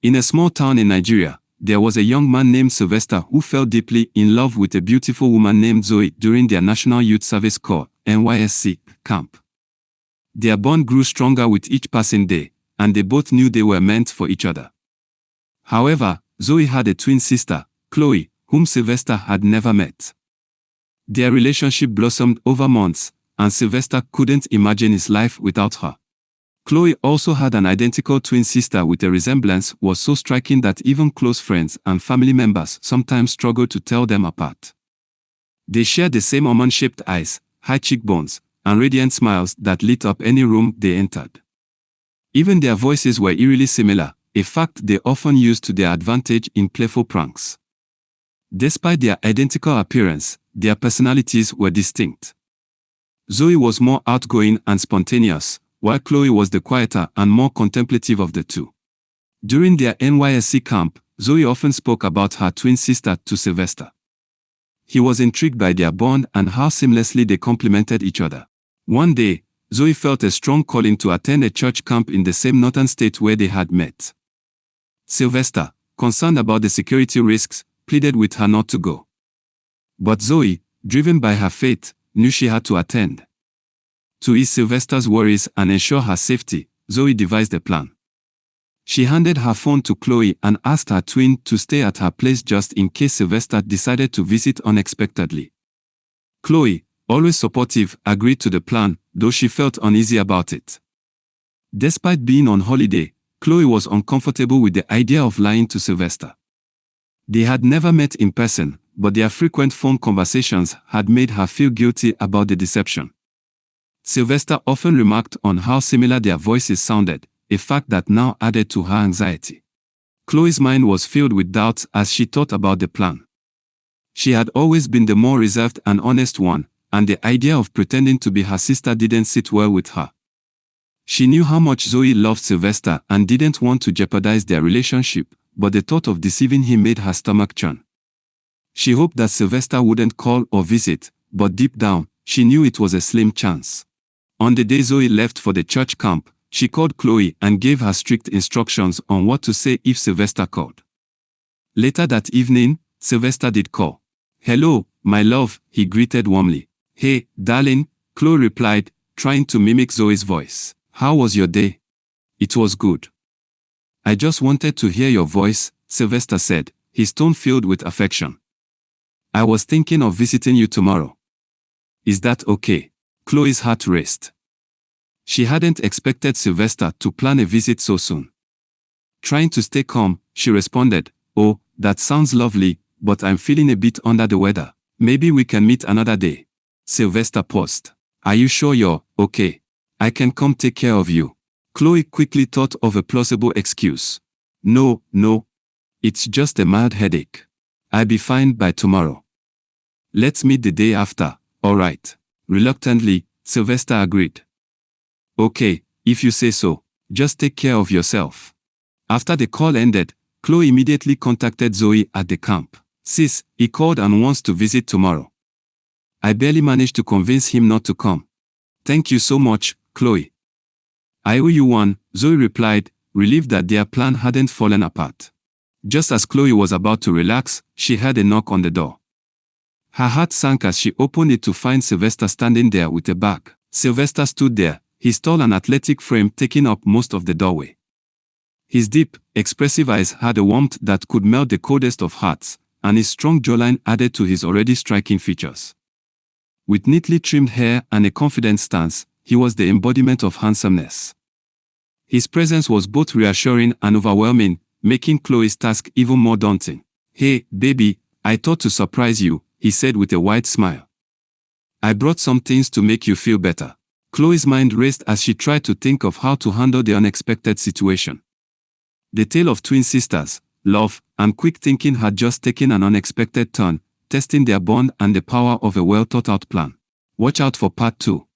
In a small town in Nigeria, there was a young man named Sylvester who fell deeply in love with a beautiful woman named Zoe during their National Youth Service Corps (NYSC) camp. Their bond grew stronger with each passing day, and they both knew they were meant for each other. However, Zoe had a twin sister, Chloe, whom Sylvester had never met. Their relationship blossomed over months, and Sylvester couldn't imagine his life without her. Chloe also had an identical twin sister with a resemblance was so striking that even close friends and family members sometimes struggled to tell them apart. They shared the same almond-shaped eyes, high cheekbones, and radiant smiles that lit up any room they entered. Even their voices were eerily similar, a fact they often used to their advantage in playful pranks. Despite their identical appearance, their personalities were distinct. Zoe was more outgoing and spontaneous, while Chloe was the quieter and more contemplative of the two. During their NYSC camp, Zoe often spoke about her twin sister to Sylvester. He was intrigued by their bond and how seamlessly they complemented each other. One day, Zoe felt a strong calling to attend a church camp in the same northern state where they had met. Sylvester, concerned about the security risks, pleaded with her not to go. But Zoe, driven by her faith, knew she had to attend. To ease Sylvester's worries and ensure her safety, Zoe devised a plan. She handed her phone to Chloe and asked her twin to stay at her place just in case Sylvester decided to visit unexpectedly. Chloe, always supportive, agreed to the plan, though she felt uneasy about it. Despite being on holiday, Chloe was uncomfortable with the idea of lying to Sylvester. They had never met in person, but their frequent phone conversations had made her feel guilty about the deception. Sylvester often remarked on how similar their voices sounded, a fact that now added to her anxiety. Chloe's mind was filled with doubts as she thought about the plan. She had always been the more reserved and honest one, and the idea of pretending to be her sister didn't sit well with her. She knew how much Zoe loved Sylvester and didn't want to jeopardize their relationship, but the thought of deceiving him made her stomach churn. She hoped that Sylvester wouldn't call or visit, but deep down, she knew it was a slim chance. On the day Zoe left for the church camp, she called Chloe and gave her strict instructions on what to say if Sylvester called. Later that evening, Sylvester did call. "Hello, my love," he greeted warmly. "Hey, darling," Chloe replied, trying to mimic Zoe's voice. "How was your day?" "It was good. I just wanted to hear your voice," Sylvester said, his tone filled with affection. "I was thinking of visiting you tomorrow. Is that okay?" Chloe's heart raced. She hadn't expected Sylvester to plan a visit so soon. Trying to stay calm, she responded, "Oh, that sounds lovely, but I'm feeling a bit under the weather. Maybe we can meet another day." Sylvester paused. "Are you sure you're okay? I can come take care of you." Chloe quickly thought of a plausible excuse. No, it's just a mild headache. I'll be fine by tomorrow. Let's meet the day after, all right?" Reluctantly, Sylvester agreed. "Okay, if you say so. Just take care of yourself." After the call ended, Chloe immediately contacted Zoe at the camp. "Sis, he called and wants to visit tomorrow. I barely managed to convince him not to come." "Thank you so much, Chloe." "I owe you one," Zoe replied, relieved that their plan hadn't fallen apart. Just as Chloe was about to relax, she heard a knock on the door. Her heart sank as she opened it to find Sylvester standing there with a bag. Sylvester stood there, his tall and athletic frame taking up most of the doorway. His deep, expressive eyes had a warmth that could melt the coldest of hearts, and his strong jawline added to his already striking features. With neatly trimmed hair and a confident stance, he was the embodiment of handsomeness. His presence was both reassuring and overwhelming, making Chloe's task even more daunting. "Hey, baby, I thought to surprise you," he said with a wide smile. "I brought some things to make you feel better." Chloe's mind raced as she tried to think of how to handle the unexpected situation. The tale of twin sisters, love, and quick thinking had just taken an unexpected turn, testing their bond and the power of a well-thought-out plan. Watch out for part 2.